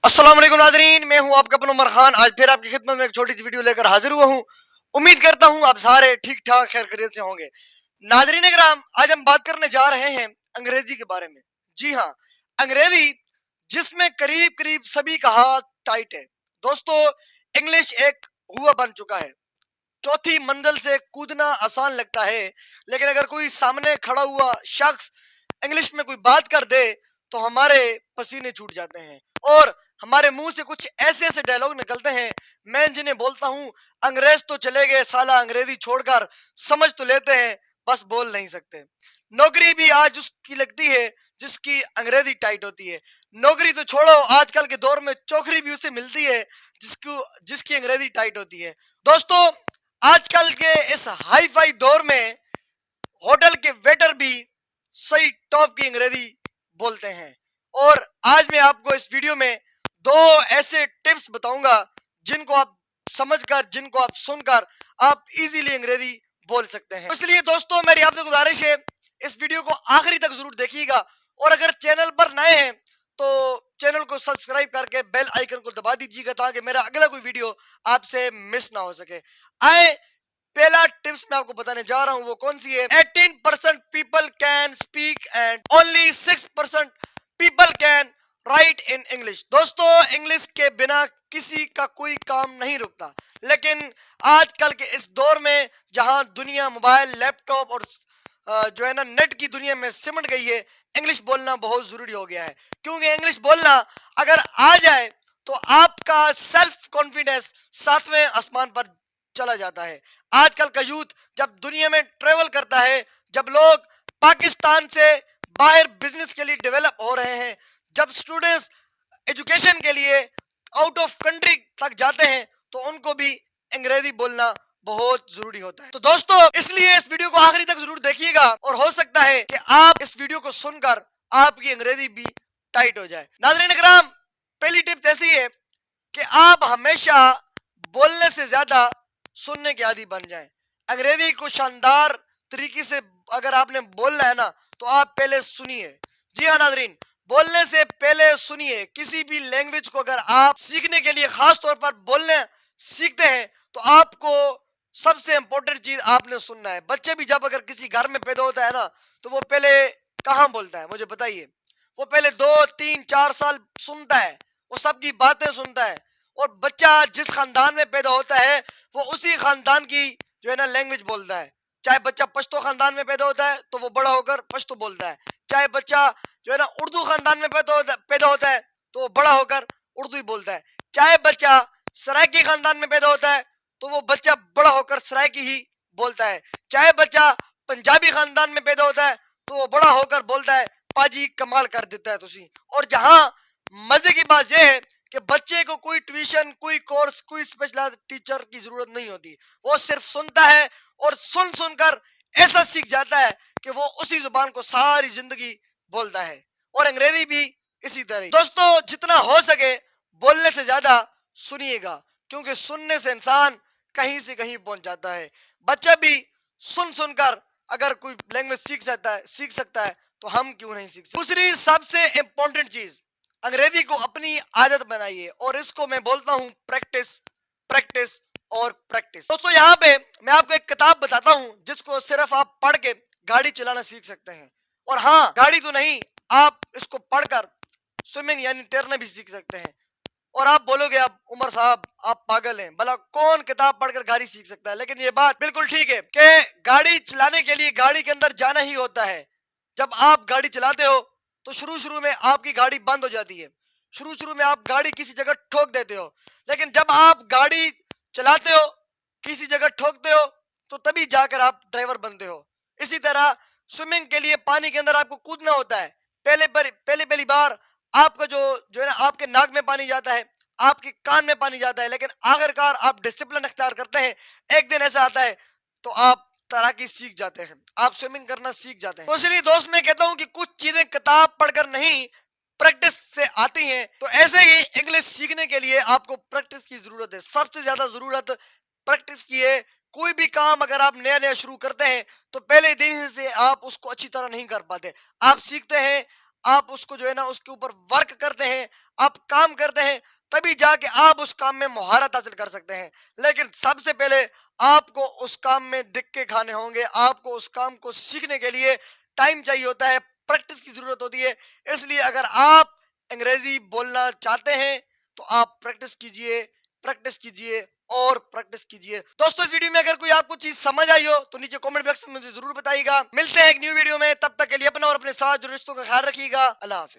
अस्सलाम वालेकुम नाज़रीन, मैं हूं आपका अपना उमर खान। आज फिर आपकी खिदमत में एक छोटी सी वीडियो लेकर हाजिर हुआ हूं। उम्मीद करता हूं आप सारे ठीक ठाक खैर खैरियत से होंगे। नाज़रीन इकराम, आज हम बात करने जा रहे हैं अंग्रेजी के बारे में। जी हाँ, अंग्रेजी, जिसमें करीब करीब सभी का हाथ टाइट है। दोस्तों, इंग्लिश एक हुआ बन चुका है। चौथी मंजिल से कूदना आसान लगता है, लेकिन अगर कोई सामने खड़ा हुआ शख्स इंग्लिश में कोई बात कर दे तो हमारे पसीने छूट जाते हैं और हमारे मुंह से कुछ ऐसे ऐसे डायलॉग निकलते हैं, मैं जिन्हें बोलता हूं अंग्रेज तो चले गए साला अंग्रेजी छोड़कर, समझ तो लेते हैं बस बोल नहीं सकते। नौकरी भी आज उसकी लगती है जिसकी अंग्रेजी टाइट होती है। नौकरी तो छोड़ो, आजकल के दौर में चौकरी भी उसे मिलती है जिसको जिसकी अंग्रेजी टाइट होती है। दोस्तों, आजकल के इस हाई फाई दौर में होटल के वेटर भी सही टॉप की अंग्रेजी बोलते हैं। और आज मैं आपको इस वीडियो में दो ऐसे टिप्स बताऊंगा जिनको आप समझकर, जिनको आप सुनकर आप इजीली अंग्रेजी बोल सकते हैं। इसलिए दोस्तों, मेरी आपसे गुजारिश है, इस वीडियो को आखिरी तक जरूर देखिएगा और अगर चैनल पर नए हैं तो चैनल को सब्सक्राइब करके बेल आइकन को दबा दीजिएगा ताकि मेरा अगला कोई वीडियो आपसे मिस ना हो सके। आए, पहला टिप्स मैं आपको बताने जा रहा हूं, वो कौन सी है। 18% people can speak and only 6% people can write in English. दोस्तों, इंग्लिश के बिना किसी का कोई काम नहीं रुकता, लेकिन आजकल के इस दौर में जहां दुनिया मोबाइल, लैपटॉप और जो है ना नेट की दुनिया में सिमट गई है, इंग्लिश बोलना बहुत जरूरी हो गया है। क्योंकि इंग्लिश बोलना अगर आ जाए तो आपका सेल्फ कॉन्फिडेंस सातवें आसमान पर चला जाता है। आजकल का यूथ जब दुनिया में ट्रेवल करता है, जब लोग पाकिस्तान से बाहर बिजनेस के लिए डेवलप हो रहे हैं, जब स्टूडेंट्स एजुकेशन के लिए आउट ऑफ कंट्री तक जाते हैं, तो उनको भी अंग्रेजी बोलना बहुत जरूरी होता है। तो दोस्तों, इसलिए इस वीडियो को आखिरी तक जरूर देखिएगा और हो सकता है कि आप इस वीडियो को सुनकर आपकी अंग्रेजी भी टाइट हो जाए। नाज़रीन इकराम, पहली टिप ऐसी है कि आप हमेशा बोलने से ज्यादा सुनने के आदी बन जाएं। अंग्रेजी को शानदार तरीके से अगर आपने बोलना है ना, तो आप पहले सुनिए। जी हाँ नाज़रीन, बोलने से पहले सुनिए। किसी भी लैंग्वेज को अगर आप सीखने के लिए खास तौर पर बोलने सीखते हैं तो आपको सबसे इंपॉर्टेंट चीज आपने सुनना है। बच्चे भी जब अगर किसी घर में पैदा होता है ना, तो वो पहले कहाँ बोलता है, मुझे बताइए। वो पहले 2 3 4 साल सुनता है, वो सबकी बातें सुनता है। और बच्चा जिस खानदान में पैदा होता है वो उसी खानदान की जो है ना लैंग्वेज बोलता है। चाहे बच्चा पश्तो खानदान में पैदा होता है तो वो बड़ा होकर पश्तो बोलता है। चाहे बच्चा जो है ना उर्दू खानदान में पैदा होता है तो वो बड़ा होकर उर्दू ही बोलता है। चाहे बच्चा सराइकी खानदान में पैदा होता है तो वो बच्चा बड़ा होकर सराइकी ही बोलता है। चाहे बच्चा पंजाबी खानदान में पैदा होता है तो वो बड़ा होकर बोलता है पाजी कमाल कर देता है तुसी। और जहां मजे की बात यह है कि बच्चे को कोई ट्यूशन, कोई कोर्स, कोई स्पेशलाइज्ड टीचर की जरूरत नहीं होती। वो सिर्फ सुनता है और सुन सुनकर ऐसा सीख जाता है कि वो उसी जुबान को सारी जिंदगी बोलता है। और अंग्रेजी भी इसी तरह। दोस्तों, जितना हो सके बोलने से ज्यादा सुनिएगा, क्योंकि सुनने से इंसान कहीं से कहीं पहुंच जाता है। बच्चा भी सुन सुनकर अगर कोई लैंग्वेज सीख सकता है तो हम क्यों नहीं सीख सकते। दूसरी सबसे इंपॉर्टेंट चीज, अंग्रेजी को अपनी आदत बनाइए और इसको मैं बोलता हूं प्रैक्टिस, प्रैक्टिस और प्रैक्टिस। दोस्तों, यहाँ पे मैं आपको एक किताब बताता हूं जिसको सिर्फ आप पढ़ के गाड़ी चलाना सीख सकते हैं। और हाँ, गाड़ी तो नहीं, आप इसको पढ़कर स्विमिंग यानी तैरना भी सीख सकते हैं। और आप बोलोगे अब उमर साहब आप पागल हैं, भला कौन किताब पढ़कर गाड़ी सीख सकता है। लेकिन ये बात बिल्कुल ठीक है कि गाड़ी चलाने के लिए गाड़ी के अंदर जाना ही होता है। जब आप गाड़ी चलाते हो तो शुरू शुरू में आपकी गाड़ी बंद हो जाती है, शुरू शुरू में आप गाड़ी किसी जगह ठोक देते हो। लेकिन जब आप गाड़ी चलाते हो, किसी जगह ठोकते हो, तो तभी जाकर आप ड्राइवर बनते हो। इसी तरह स्विमिंग के लिए पानी के अंदर आपको कूदना होता है। पहली बार आपका जो है ना आपके नाक में पानी जाता है, आपके कान में पानी जाता है, लेकिन आखिरकार आप डिसिप्लिन अख्तियार करते हैं। एक दिन ऐसा आता है तो आप तैराकी सीख जाते हैं, आप स्विमिंग करना सीख जाते हैं। तो इसलिए दोस्त मैं कहता हूं कि कुछ चीजें किताब पढ़कर नहीं प्रैक्टिस से आती हैं। तो ऐसे ही इंग्लिश सीखने के लिए आपको प्रैक्टिस की जरूरत है, सबसे ज्यादा जरूरत प्रैक्टिस की है। कोई भी काम अगर आप नया नया शुरू करते हैं तो पहले दिन से आप उसको अच्छी तरह नहीं कर पाते। आप सीखते हैं, آپ اس کو جو ہے نا اس کے اوپر ورک کرتے ہیں، آپ کام کرتے ہیں، تبھی جا کے آپ اس کام میں مہارت حاصل کر سکتے ہیں. لیکن سب سے پہلے آپ کو اس کام میں دکے کھانے ہوں گے، آپ کو اس کام کو سیکھنے کے لیے ٹائم چاہیے ہوتا ہے، پریکٹس کی ضرورت ہوتی ہے. اس لیے اگر آپ انگریزی بولنا چاہتے ہیں تو آپ پریکٹس کیجئے، پریکٹس کیجئے اور پریکٹس کیجئے. دوستو اس ویڈیو میں اگر کوئی آپ کو چیز سمجھ آئی ہو تو نیچے کامنٹ باکس میں مجھے ضرور بتائیے گا. ملتے ہیں ایک نیو ویڈیو میں، تب تک کے لیے اپنا اور اپنے ساتھ جو رشتوں کا خیال رکھیے گا. اللہ حافظ.